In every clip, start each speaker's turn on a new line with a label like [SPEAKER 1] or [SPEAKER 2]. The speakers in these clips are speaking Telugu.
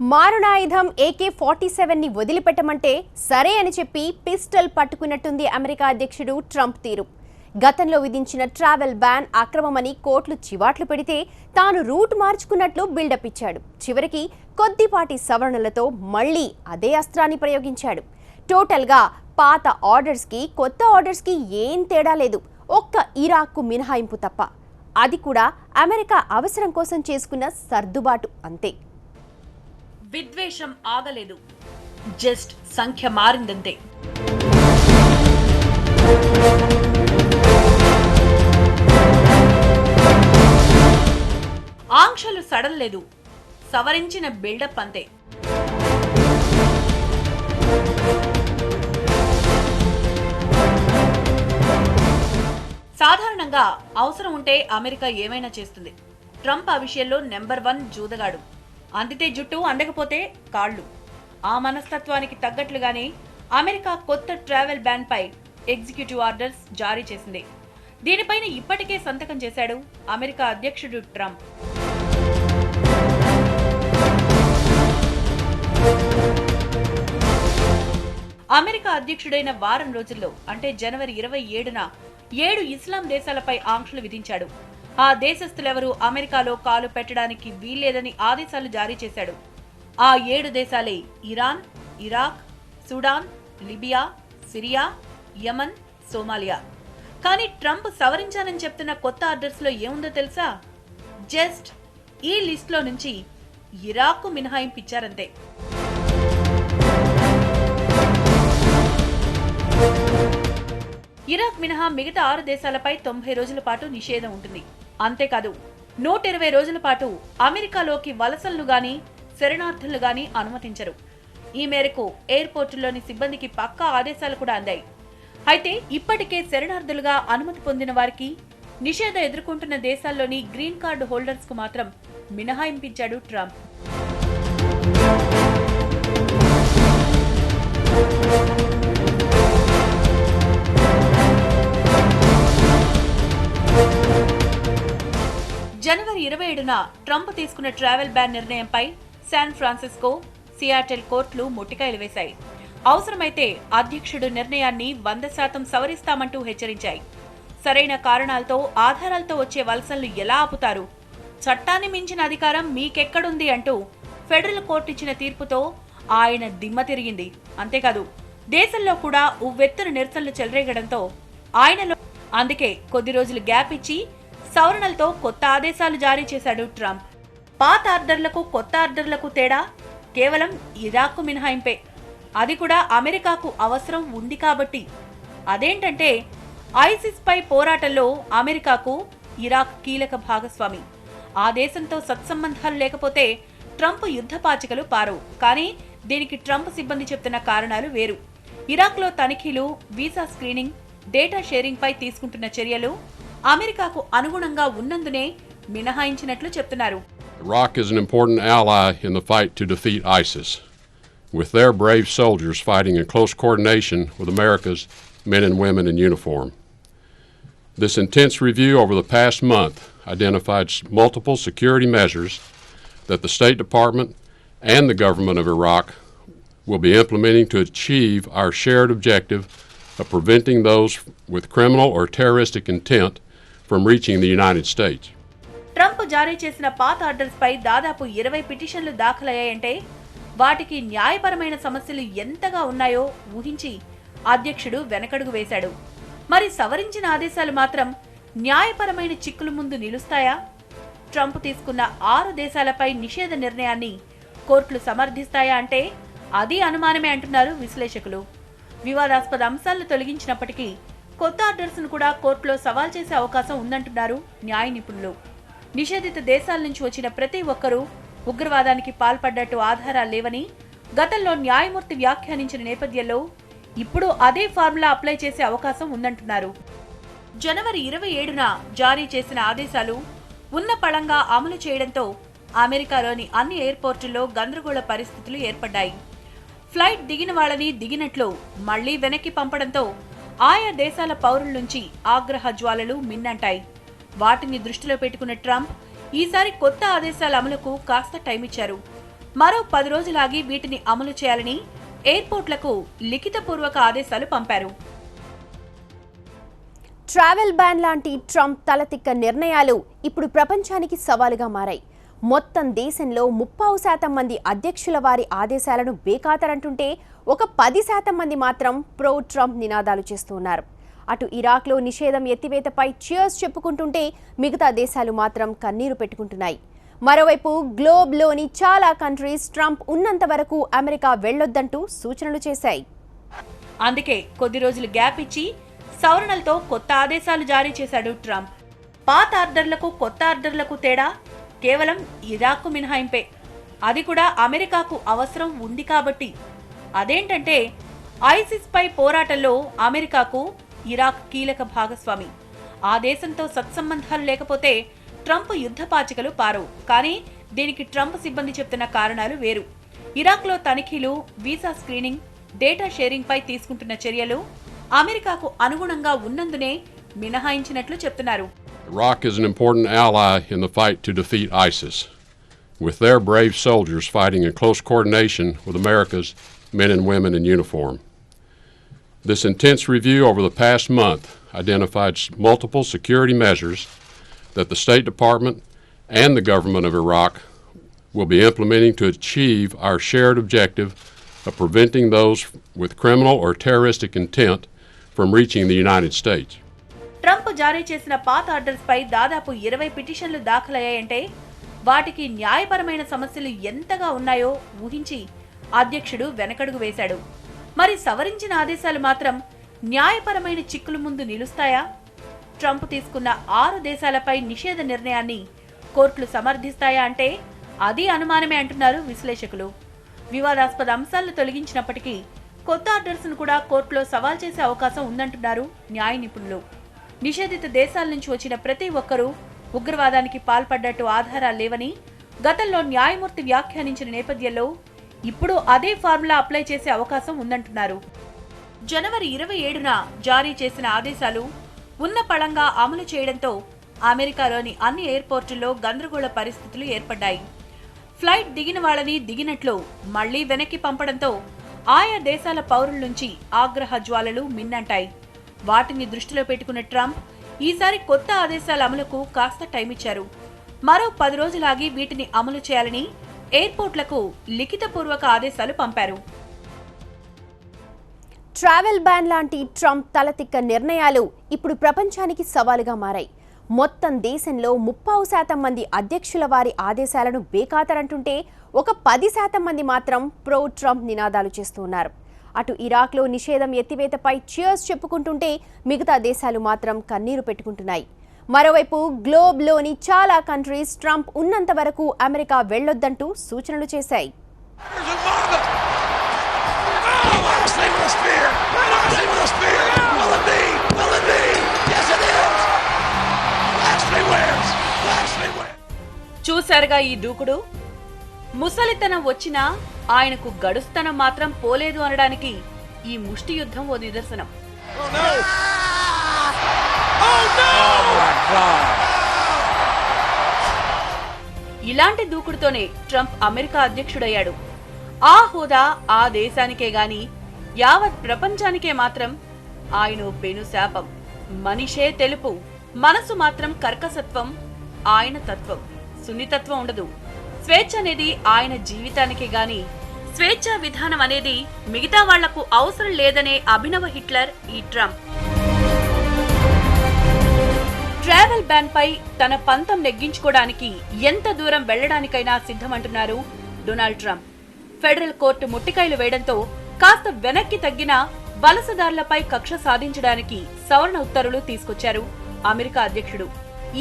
[SPEAKER 1] మారణాయుధం AK-47ని వదిలిపెట్టమంటే సరే అని చెప్పి పిస్టల్ పట్టుకున్నట్టుంది అమెరికా అధ్యక్షుడు ట్రంప్ తీరు. గతంలో విధించిన ట్రావెల్ బ్యాన్ అక్రమమని కోర్టులు చివాట్లు పెడితే తాను రూట్ మార్చుకున్నట్లు బిల్డప్ ఇచ్చాడు. చివరికి కొద్దిపాటి సవరణలతో మళ్లీ అదే అస్త్రాన్ని ప్రయోగించాడు. టోటల్గా పాత ఆర్డర్స్కి కొత్త ఆర్డర్స్కి ఏం తేడా లేదు, ఒక్క ఇరాక్కు మినహాయింపు తప్ప. అది కూడా అమెరికా అవసరం కోసం చేసుకున్న సర్దుబాటు అంతే.
[SPEAKER 2] విద్వేషం ఆగలేదు, జస్ట్ సంఖ్య మారిందంతే. ఆంక్షలు సడల్లేదు, సవరించిన బిల్డప్ అంతే. సాధారణంగా అవసరం ఉంటే అమెరికా ఏమైనా చేస్తుంది. ట్రంప్ ఆ విషయంలో నెంబర్ 1 జూదగాడు. అందితే జుట్టు, అందకపోతే కాళ్ళు. ఆ మనస్తత్వానికి తగ్గట్లుగానే అమెరికా కొత్త ట్రావెల్ బ్యాన్ పై ఎగ్జిక్యూటివ్ ఆర్డర్స్ జారీ చేసింది. దీనిపైన ఇప్పటికే సంతకం చేశాడు అమెరికా అధ్యక్షుడు ట్రంప్. అమెరికా అధ్యక్షుడైన వారం రోజుల్లో అంటే జనవరి 27న 7 ఇస్లాం దేశాలపై ఆంక్షలు విధించాడు. ఆ దేశస్థులెవరూ అమెరికాలో కాలు పెట్టడానికి వీల్లేదని ఆదేశాలు జారీ చేశాడు. ఆ 7 దేశాలే Iran, Iraq, Sudan, Libya, Syria, Yemen, Somalia. కానీ ట్రంప్ సవరించానని చెప్తున్న కొత్త ఆర్డర్స్ లో ఏముందో తెలుసా? జస్ట్ ఈ లిస్ట్ లో నుంచి ఇరాక్కు మినహాయింపు ఇచ్చారంతే. ఇరాక్ మినహా మిగతా 6 దేశాలపై 90 రోజుల పాటు నిషేధం ఉంటుంది. అంతేకాదు 120 రోజుల పాటు అమెరికాలోకి వలసలను గాని శరణార్థులను గాని అనుమతించరు. ఈ మేరకు ఎయిర్పోర్టుల్లోని సిబ్బందికి పక్కా ఆదేశాలు కూడా అందాయి. అయితే ఇప్పటికే శరణార్థులుగా అనుమతి పొందిన వారికి, నిషేధం ఎదుర్కొంటున్న దేశాల్లోని గ్రీన్ కార్డు హోల్డర్స్ కు మాత్రం మినహాయింపించాడు ట్రంప్. జనవరి 27న ట్రంప్ తీసుకున్న ట్రావెల్ బ్యాన్ నిర్ణయంపై శాన్ ఫ్రాన్సిస్కో, సియాటెల్ కోర్టులు మొట్టికాయలు వేశాయి. అవసరమైతే అధ్యక్షుడు నిర్ణయాన్ని 100% సవరిస్తామంటూ హెచ్చరించాయి. సరైన కారణాలతో, ఆధారాలతో వచ్చే వలసలను ఎలా ఆపుతారు? చట్టాన్ని మించిన అధికారం మీకెక్కడుంది అంటూ ఫెడరల్ కోర్టు ఇచ్చిన తీర్పుతో ఆయన దిమ్మ తిరిగింది. అంతేకాదు దేశంలో కూడా ఉవ్వెత్తున నిరసనలు చెలరేగడంతో ఆయనలో అందుకే కొద్ది రోజులు గ్యాప్ ఇచ్చి సవరణలతో కొత్త ఆదేశాలు జారీ చేశాడు ట్రంప్. పాత ఆర్డర్లకు కొత్త ఆర్డర్లకు తేడా కేవలం ఇరాక్కు మినహాయింపే. అది కూడా అమెరికాకు అవసరం ఉంది కాబట్టి. అదేంటంటే ఐసిస్ పై పోరాటంలో అమెరికాకు ఇరాక్ కీలక భాగస్వామి. ఆ దేశంతో సత్సంబంధాలు లేకపోతే ట్రంప్ యుద్ధ పాచికలు పారవు. కానీ దీనికి ట్రంప్ సిబ్బంది చెప్తున్న కారణాలు వేరు. ఇరాక్లో తనిఖీలు, వీసా స్క్రీనింగ్, డేటా షేరింగ్ పై తీసుకుంటున్న చర్యలు అమెరికాకు అనుగుణంగా ఉన్నందునే మినహాయించినట్లు చెప్తున్నారు.
[SPEAKER 3] Iraq is an important ally in the fight to defeat ISIS, with their brave soldiers fighting in close coordination with America's men and women in uniform. This intense review over the past month identified multiple security measures that the State Department and the government of Iraq will be implementing to achieve our shared objective of preventing those with criminal or terroristic intent from reaching the United States.
[SPEAKER 2] Trump జారీ చేసిన పాత ఆర్డర్స్ పై దాదాపు 20 పిటిషన్లు దాఖలయ్యాయంటే వాటికి న్యాయపరమైన సమస్యలు ఎంతగా ఉన్నాయో ఊహించి అధ్యక్షుడు వెనకడుగు వేశాడు. మరి సవరించిన ఆదేశాలు మాత్రం న్యాయపరమైన చిక్కుల ముందు నిలుస్తాయా? ట్రంప్ తీసుకున్న 6 దేశాలపై నిషేధ నిర్ణయాన్ని కోర్టులు సమర్థిస్తాయా అంటే అది అనుమానమే అంటున్నారు విశ్లేషకులు. వివాదాస్పద అంశాలను తొలగించినప్పటికీ కొత్త ఆర్డర్స్ ను కూడా కోర్టులో సవాల్ చేసే అవకాశం ఉందంటున్నారు న్యాయ నిపుణులు. నిషేధిత దేశాల నుంచి వచ్చిన ప్రతి ఒక్కరూ ఉగ్రవాదానికి పాల్పడ్డట్టు ఆధారాలు లేవని గతంలో న్యాయమూర్తి వ్యాఖ్యానించిన నేపథ్యంలో ఇప్పుడు అదే ఫార్ములా అప్లై చేసే అవకాశం ఉందంటున్నారు. జనవరి 27న జారీ చేసిన ఆదేశాలు ఉన్న పళంగా అమలు చేయడంతో అమెరికాలోని అన్ని ఎయిర్పోర్టుల్లో గందరగోళ పరిస్థితులు ఏర్పడ్డాయి. ఫ్లైట్ దిగిన వాళ్ళని దిగినట్లు మళ్లీ వెనక్కి పంపడంతో ఆయా దేశాల పౌరుల నుంచి ఆగ్రహ జ్వాలలు మిన్నంటాయి. వాటిని దృష్టిలో పెట్టుకున్న ట్రంప్ ఈసారి కొత్త ఆదేశాల అమలుకు కాస్త టైం ఇచ్చారు. మరో 10 రోజులాగి వీటిని అమలు చేయాలని ఎయిర్పోర్ట్లకు లిఖితపూర్వక ఆదేశాలు పంపారు.
[SPEAKER 1] ట్రావెల్ బ్యాన్ లాంటి ట్రంప్ తలతిక్క నిర్ణయాలు ఇప్పుడు ప్రపంచానికి సవాలుగా మారాయి. మొత్తం దేశంలో 30% మంది అధ్యక్షుల వారి ఆదేశాలను బేఖాతరంటుంటే ఒక 10% మంది మాత్రం ప్రో ట్రంప్ నినాదాలు చేస్తున్నారు. అటు ఇరాక్లో నిషేధం ఎత్తివేతపై చియర్స్ చెప్పుకుంటుంటే మిగతా దేశాలు మాత్రం కన్నీరు పెట్టుకుంటున్నాయి. మరోవైపు గ్లోబ్లోని చాలా కంట్రీస్ ట్రంప్ ఉన్నంత వరకు అమెరికా వెళ్లొద్దంటూ సూచనలు చేశాయి.
[SPEAKER 2] అందుకే కొద్ది రోజులు గ్యాప్ ఇచ్చి సవరణలతో కొత్త ఆదేశాలు జారీ చేశాడు ట్రంప్. పాత ఆర్డర్లకు కొత్త ఆర్డర్లకు తేడా కేవలం ఇరాక్కు మినహాయింపే. అది కూడా అమెరికాకు అవసరం ఉంది కాబట్టి. అదేంటంటే ఐసిస్ పై పోరాటంలో అమెరికాకు ఇరాక్ కీలక భాగస్వామి. ఆ దేశంతో సత్సంబంధాలు లేకపోతే ట్రంప్ యుద్ధ పాచికలు పారవు. కానీ దీనికి ట్రంప్ సిబ్బంది చెప్తున్న కారణాలు వేరు. ఇరాక్లో తనిఖీలు, వీసా స్క్రీనింగ్, డేటా షేరింగ్ పై తీసుకుంటున్న చర్యలు అమెరికాకు అనుగుణంగా ఉన్నందునే మినహాయించినట్లు చెప్తున్నారు.
[SPEAKER 3] Iraq is an important ally in the fight to defeat ISIS, with their brave soldiers fighting in close coordination with America's men and women in uniform. This intense review over the past month identified multiple security measures that the State Department and the government of Iraq will be implementing to achieve our shared objective of preventing those with criminal or terroristic intent from reaching the United States.
[SPEAKER 2] Trump జారీ చేసిన పాత ఆర్డర్స్ పై దాదాపు 20 పిటిషన్లు దాఖలయ్యాయంటే వాటికి న్యాయపరమైన సమస్యలు ఎంతగా ఉన్నాయో ఊహించి అధ్యక్షుడు వెనకడుగు వేశాడు. మరి సవరించిన ఆదేశాలు మాత్రం న్యాయపరమైన చిక్కుల ముందు నిలుస్తాయా? ట్రంప్ తీసుకున్న 6 దేశాలపై నిషేధ నిర్ణయాన్ని కోర్టులు సమర్థిస్తాయా అంటే అది అనుమానమే అంటున్నారు విశ్లేషకులు. వివాదాస్పద అంశాలను తొలగించినప్పటికీ కొత్త ఆర్డర్స్ ను కూడా కోర్టులో సవాల్ చేసే అవకాశం ఉందంటున్నారు న్యాయ నిపుణులు. నిషేధిత దేశాల నుంచి వచ్చిన ప్రతి ఒక్కరూ ఉగ్రవాదానికి పాల్పడ్డట్టు ఆధారాలు లేవని గతంలో న్యాయమూర్తి వ్యాఖ్యానించిన నేపథ్యంలో ఇప్పుడు అదే ఫార్ములా అప్లై చేసే అవకాశం ఉందంటున్నారు. జనవరి 27న జారీ చేసిన ఆదేశాలు ఉన్న పళంగా అమలు చేయడంతో అమెరికాలోని అన్ని ఎయిర్పోర్టుల్లో గందరగోళ పరిస్థితులు ఏర్పడ్డాయి. ఫ్లైట్ దిగిన వాళ్ళని దిగినట్లు మళ్లీ వెనక్కి పంపడంతో ఆయా దేశాల పౌరుల నుంచి ఆగ్రహ జ్వాలలు మిన్నంటాయి. వాటిని దృష్టిలో పెట్టుకున్న ట్రంప్ ఈసారి కొత్త ఆదేశాల అమలుకు కాస్త టైం ఇచ్చారు. మరో 10 రోజులాగి వీటిని అమలు చేయాలని ఎయిర్పోర్ట్లకు లిఖితపూర్వక ఆదేశాలు పంపారు.
[SPEAKER 1] ట్రావెల్ బ్యాన్ లాంటి ట్రంప్ తలతిక్క నిర్ణయాలు ఇప్పుడు ప్రపంచానికి సవాలుగా మారాయి. మొత్తం దేశంలో 30% మంది అధ్యక్షుల వారి ఆదేశాలను బేఖాతరంటుంటే ఒక 10% మంది మాత్రం ప్రో ట్రంప్ నినాదాలు చేస్తున్నారు. అటు ఇరాక్లో నిషేధం ఎత్తివేతపై చియర్స్ చెప్పుకుంటుంటే మిగతా దేశాలు మాత్రం కన్నీరు పెట్టుకుంటున్నాయి. మరోవైపు గ్లోబ్లోని చాలా కంట్రీస్ ట్రంప్ ఉన్నంత వరకు అమెరికా వెళ్లొద్దంటూ సూచనలు చేశాయి.
[SPEAKER 2] చూశారుగా ఈ దూకుడు. ముసలితనం వచ్చినా ఆయనకు గడుస్తనం మాత్రం పోలేదు అనడానికి ఈ ముష్టి యుద్ధం ఓ నిదర్శనం. ఇలాంటి దూకుడుతోనే ట్రంప్ అమెరికా అధ్యక్షుడయ్యాడు. ఆ హోదా ఆ దేశానికే గాని యావత్ ప్రపంచానికే మాత్రం ఆయన పెను శాపం. మనిషే తెలుపు, మనసు మాత్రం కర్కసత్వం. ఆయన తత్వం సున్నితత్వం ఉండదు. స్వేచ్ఛ అనేది ఆయన జీవితానికే గాని స్వేచ్ఛా విధానం అనేది మిగతా వాళ్లకు అవసరం లేదనే అభినవ హిట్లర్ ఈ ట్రంప్. ట్రావెల్ బ్యాన్ పై తన పంతం నెగ్గించుకోవడానికి ఎంత దూరం వెళ్లడానికైనా సిద్ధమంటున్నారు డొనాల్డ్ ట్రంప్. ఫెడరల్ కోర్టు ముట్టికాయలు వేయడంతో కాస్త వెనక్కి తగ్గిన వలసదారులపై కక్ష సాధించడానికి సవరణ ఉత్తర్వులు తీసుకొచ్చారు అమెరికా అధ్యక్షుడు.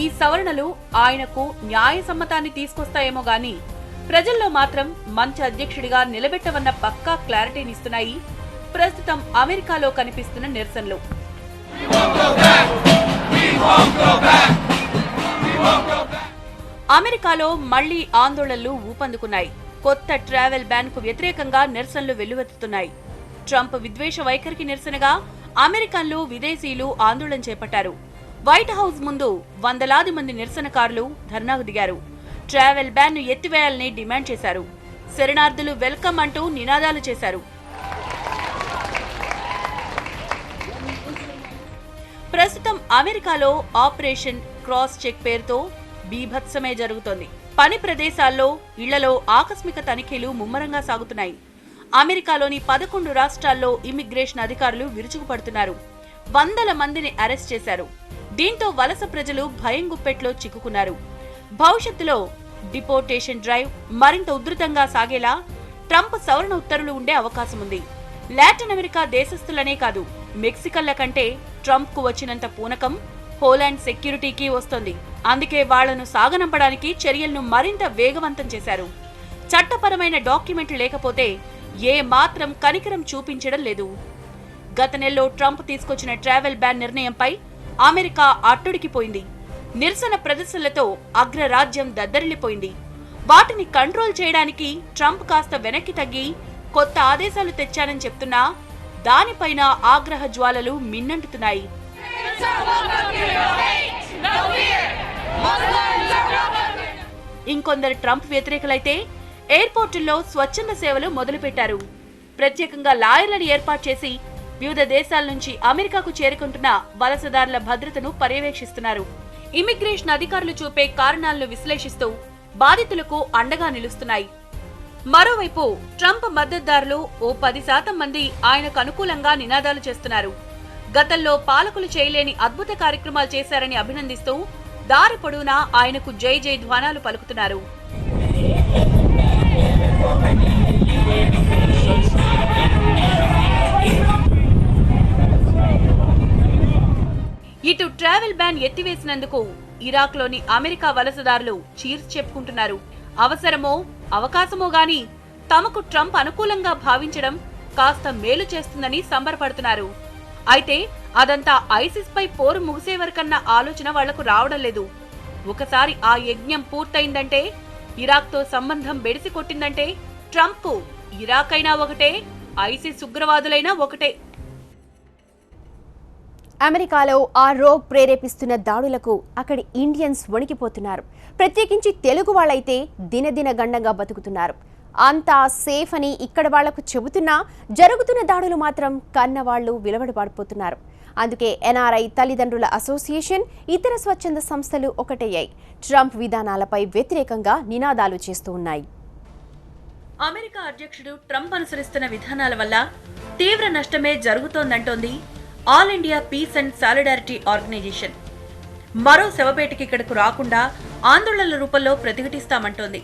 [SPEAKER 2] ఈ సవరణలు ఆయనకు న్యాయసమ్మతాన్ని తీసుకొస్తాయేమో గాని ప్రజల్లో మాత్రం మంచి అధ్యక్షుడిగా నిలబెట్టవన్న పక్కా క్లారిటీనిస్తున్నాయి ప్రస్తుతం అమెరికాలో కనిపిస్తున్న నిరసనలు. అమెరికాలో మళ్లీ ఆందోళనలు ఊపందుకున్నాయి. కొత్త ట్రావెల్ బ్యాన్ కు వ్యతిరేకంగా నిరసనలు వెల్లువెత్తుతున్నాయి. ట్రంప్ విద్వేష వైఖరికి నిరసనగా అమెరికన్లు, విదేశీయులు ఆందోళన చేపట్టారు. వైట్ హౌస్ ముందు వందలాది మంది నిరసనకారులు ధర్నాకు దిగారు. ట్రావెల్ బ్యాన్ ను ఎత్తివేయాలని డిమాండ్ చేశారు. శరణార్థులు వెల్కమ్ అంటూ నినాదాలు చేశారు. ప్రస్తుతం అమెరికాలో ఆపరేషన్ క్రాస్ చెక్ పేరుతో బీభత్సమే జరుగుతోంది. పని ప్రదేశాల్లో, ఇళ్లలో ఆకస్మిక తనిఖీలు ముమ్మరంగా సాగుతున్నాయి. అమెరికాలోని 11 రాష్ట్రాల్లో ఇమ్మిగ్రేషన్ అధికారులు విరుచుకుపడుతున్నారు. వందల మందిని అరెస్ట్ చేశారు. దీంతో వలస ప్రజలు భయం గుప్పెట్లో చిక్కుకున్నారు. భవిష్యత్తులో డిపోర్టేషన్ డ్రైవ్ మరింత ఉధృతంగా సాగేలా ట్రంప్ సవరణ ఉత్తర్వులు ఉండే అవకాశం ఉంది. లాటిన్ అమెరికా దేశస్థులనే కాదు, మెక్సికన్ల కంటే ట్రంప్ కు వచ్చినంత పూనకం హోలాండ్ సెక్యూరిటీకి వస్తోంది. అందుకే వాళ్లను సాగనంపడానికి చర్యలను మరింత వేగవంతం చేశారు. చట్టపరమైన డాక్యుమెంట్లు లేకపోతే ఏ మాత్రం కనికరం చూపించడం లేదు. గత నెలలో ట్రంప్ తీసుకొచ్చిన ట్రావెల్ బ్యాన్ నిర్ణయంపై అమెరికా అట్టుడికిపోయింది. నిరసన ప్రదర్శనలతో అగ్రరాజ్యం దద్దరిల్లిపోయింది. వాటిని కంట్రోల్ చేయడానికి ట్రంప్ కాస్త వెనక్కి తగ్గి కొత్త ఆదేశాలు తెచ్చానని చెప్తున్నా దానిపైన ఆగ్రహ జ్వాలలు మిన్నంటుతున్నాయి. ఇంకొందరు ట్రంప్ వ్యతిరేకులైతే ఎయిర్పోర్టుల్లో స్వచ్ఛంద సేవలు మొదలుపెట్టారు. ప్రత్యేకంగా లాయర్లను ఏర్పాటు చేసి వివిధ దేశాల నుంచి అమెరికాకు చేరుకుంటున్న వలసదారుల భద్రతను పర్యవేక్షిస్తున్నారు. ఇమిగ్రేషన్ అధికారులు చూపే కారణాలను విశ్లేషిస్తూ బాధితులకు అండగా నిలుస్తున్నాయి. మరోవైపు ట్రంప్ మద్దతుదారులు ఓ 10% మంది ఆయనకు అనుకూలంగా నినాదాలు చేస్తున్నారు. గతంలో పాలకులు చేయలేని అద్భుత కార్యక్రమాలు చేశారని అభినందిస్తూ దారి పొడవునా ఆయనకు జై జై ధ్వానాలు పలుకుతున్నారు. ఇటు ట్రావెల్ బ్యాన్ ఎత్తివేసినందుకు ఇరాక్లోని అమెరికా వలసదారులు చీర్స్ చెప్పుకుంటున్నారు. అవసరమో అవకాశమో గాని తమకు ట్రంప్ అనుకూలంగా భావించడం కాస్త మేలు చేస్తుందని సంబరపడుతున్నారు. అయితే అదంతా ఐసిస్ పై పోరు ముగిసే వరకన్న ఆలోచన వాళ్లకు రావడం లేదు. ఒకసారి ఆ యజ్ఞం పూర్తయిందంటే, ఇరాక్తో సంబంధం బెడిసి కొట్టిందంటే ట్రంప్ కు ఇరాక్ అయినా ఒకటే, ఐసిస్ ఉగ్రవాదులైనా ఒకటే.
[SPEAKER 1] అమెరికాలో ఆ రోగ్ ప్రేరేపిస్తున్న దాడులకు అక్కడి ఇండియన్స్ వణికిపోతున్నారు. ప్రత్యేకించి తెలుగు వాళ్ళైతే దినదిన గండంగా బతుకుతున్నారు. అంతా సేఫ్ అని ఇక్కడ వాళ్లకు చెబుతున్నా జరుగుతున్న దాడులు మాత్రం కన్నవాళ్లు విలవడపడిపోతున్నారు. అందుకే ఎన్ఆర్ఐ తల్లిదండ్రుల అసోసియేషన్, ఇతర స్వచ్ఛంద సంస్థలు ఒకటయ్యాయి. ట్రంప్ విధానాలపై వ్యతిరేకంగా నినాదాలు చేస్తూ ఉన్నాయి.
[SPEAKER 2] అమెరికా అధ్యక్షుడు ట్రంప్ అనుసరిస్తున్న విధానాల వల్ల తీవ్ర నష్టమే జరుగుతోందంటోంది All India Peace and Solidarity Organisation. మరో శవపేటకి ఇక్కడకు రాకుండా ఆందోళనల రూపంలో ప్రతిఘటిస్తామంటోంది.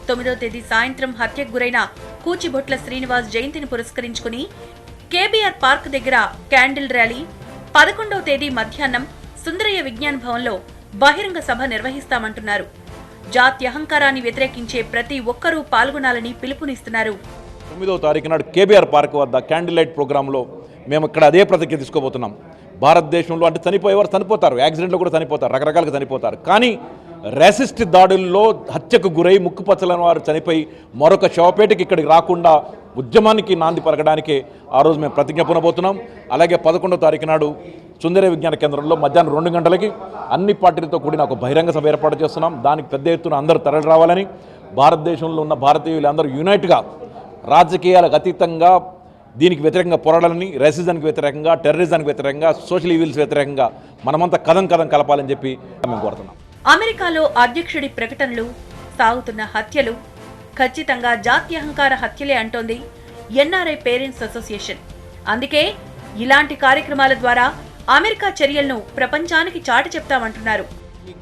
[SPEAKER 2] 9వ తేదీ సాయంత్రం హత్యకు గురైన కూచిబొట్ల శ్రీనివాస్ జయంతిని పురస్కరించుకుని కేబీఆర్ పార్క్ దగ్గర క్యాండిల్ ర్యాలీ, 11వ తేదీ మధ్యాహ్నం సుందరయ్య విజ్ఞాన భవన్లో బహిరంగ సభ నిర్వహిస్తామంటున్నారు. జాత్యహంకారాన్ని వ్యతిరేకించే ప్రతి ఒక్కరూ పాల్గొనాలని పిలుపునిస్తున్నారు.
[SPEAKER 4] 9వ తారీఖు నాడు కేబీఆర్ పార్క్ వద్ద క్యాండిల్ లైట్ ప్రోగ్రాంలో మేము ఇక్కడ అదే ప్రతిజ్ఞ తీసుకోబోతున్నాం. భారతదేశంలో అంటే చనిపోయేవారు చనిపోతారు, యాక్సిడెంట్లో కూడా చనిపోతారు, రకరకాలుగా చనిపోతారు. కానీ రేసిస్ట్ దాడుల్లో హత్యకు గురై ముక్కుపచ్చలని వారు చనిపోయి మరొక శవపేటకి ఇక్కడికి రాకుండా ఉద్యమానికి నాంది పలకడానికే ఆ రోజు మేము ప్రతిజ్ఞ పొనబోతున్నాం. అలాగే 11వ తారీఖు నాడు సుందరయ్య విజ్ఞాన కేంద్రంలో మధ్యాహ్నం 2 గంటలకి అన్ని పార్టీలతో కూడిన ఒక బహిరంగ సభ ఏర్పాటు చేస్తున్నాం. దానికి పెద్ద ఎత్తున అందరూ తరలి రావాలని, భారతదేశంలో ఉన్న భారతీయులందరూ యునైట్గా రాజకీయాలకు అతీతంగా దీనికి వ్యతిరేకంగా పోరాడాలని, రేసిజానికి వ్యతిరేకంగా, టెర్రరిజానికి వ్యతిరేకంగా, సోషల్ ఈవిల్స్ వ్యతిరేకంగా మనమంతా కథం కలపాలని చెప్పి మేము కోరుతున్నాం.
[SPEAKER 2] అమెరికాలో అధ్యక్షుడి ప్రకటనలు, సాగుతున్న హత్యలు ఖచ్చితంగా జాత్యహంకార హత్యలే అంటోంది ఎన్ఆర్ఐ పేరెంట్స్ అసోసియేషన్. అందుకే ఇలాంటి కార్యక్రమాల ద్వారా అమెరికా చర్యలను ప్రపంచానికి చాటి చెప్తామంటున్నారు.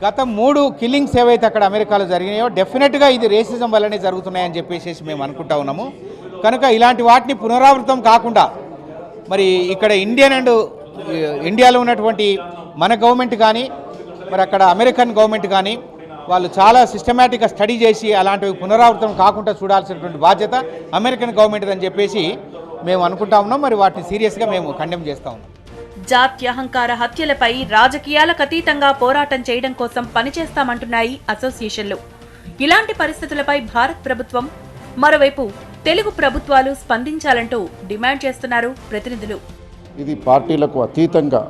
[SPEAKER 5] గత 3 కిల్లింగ్స్ ఏవైతే అక్కడ అమెరికాలో జరిగినాయో డెఫినెట్గా ఇది రేసిజం వల్లనే జరుగుతున్నాయని చెప్పేసి మేము అనుకుంటా ఉన్నాము. కనుక ఇలాంటి వాటిని పునరావృతం కాకుండా మరి ఇక్కడ ఇండియాలో ఉన్నటువంటి మన గవర్నమెంట్ కానీ మరి అక్కడ అమెరికన్ గవర్నమెంట్ కానీ వాళ్ళు చాలా సిస్టమేటిక్గా స్టడీ చేసి అలాంటివి పునరావృతం కాకుండా చూడాల్సినటువంటి బాధ్యత అమెరికన్ గవర్నమెంట్ అని చెప్పేసి మేము అనుకుంటా ఉన్నాం. మరి వాటిని సీరియస్గా మేము కండెమ్ చేస్తూ ఉన్నాం.
[SPEAKER 2] జాత్యహంకార హత్యలపై రాజకీయాలకు అతీతంగా పోరాటం చేయడం కోసం పనిచేస్తామంటున్నాయి అసోసియేషన్లు. ఇలాంటి పరిస్థితులపై భారత్ ప్రభుత్వం, మరోవైపు తెలుగు ప్రభుత్వాలు స్పందించాలంటూ డిమాండ్ చేస్తున్నారు ప్రతినిధులు.
[SPEAKER 6] ఇది పార్టీలకు అతీతంగా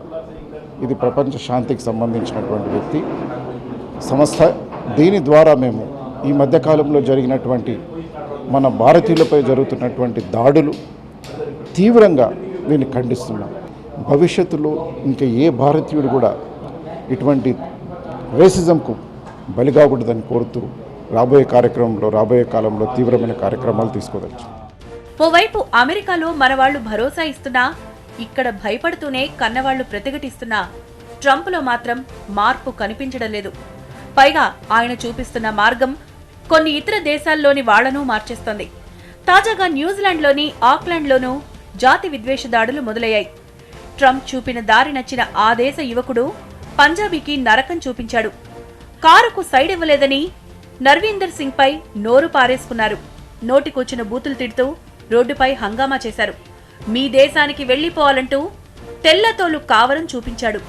[SPEAKER 6] ఇది ప్రపంచ శాంతికి సంబంధించినటువంటి వ్యక్తి సంస్థ. దీని ద్వారా మేము ఈ మధ్యకాలంలో జరిగినటువంటి మన భారతీయులపై జరుగుతున్నటువంటి దాడులు తీవ్రంగా దీన్ని ఖండిస్తున్నాం. భవిష్యత్తులో ఇంకా ఏ భారతీయుడు కూడా ఇటువంటి రేసిజంకు బలి కాకూడదని కోరుతూ రాబోయే కాలంలో తీవ్రమైన కార్యక్రమాలు తీసుకోవచ్చు.
[SPEAKER 2] ఓవైపు అమెరికాలో మనవాళ్లు భరోసా ఇస్తున్నా, ఇక్కడ భయపడుతూనే కన్నవాళ్లు ప్రతిఘటిస్తున్నా ట్రంప్లో మాత్రం మార్పు కనిపించడం లేదు. పైగా ఆయన చూపిస్తున్న మార్గం కొన్ని ఇతర దేశాల్లోని వాళ్లను మార్చేస్తోంది. తాజాగా న్యూజిలాండ్లోని ఆక్లాండ్లోనూ జాతి విద్వేష దాడులు మొదలయ్యాయి. ట్రంప్ చూపిన దారి నచ్చిన ఆ దేశ యువకుడు పంజాబీకి నరకం చూపించాడు. కారుకు సైడ్ ఇవ్వలేదని నర్వీందర్ సింగ్ పై నోరు పారేసుకున్నారు. నోటికొచ్చిన బూతులు తిడుతూ రోడ్డుపై హంగామా చేశారు. మీ దేశానికి వెళ్లిపోవాలంటూ తెల్లతోలు కావరం చూపించాడు.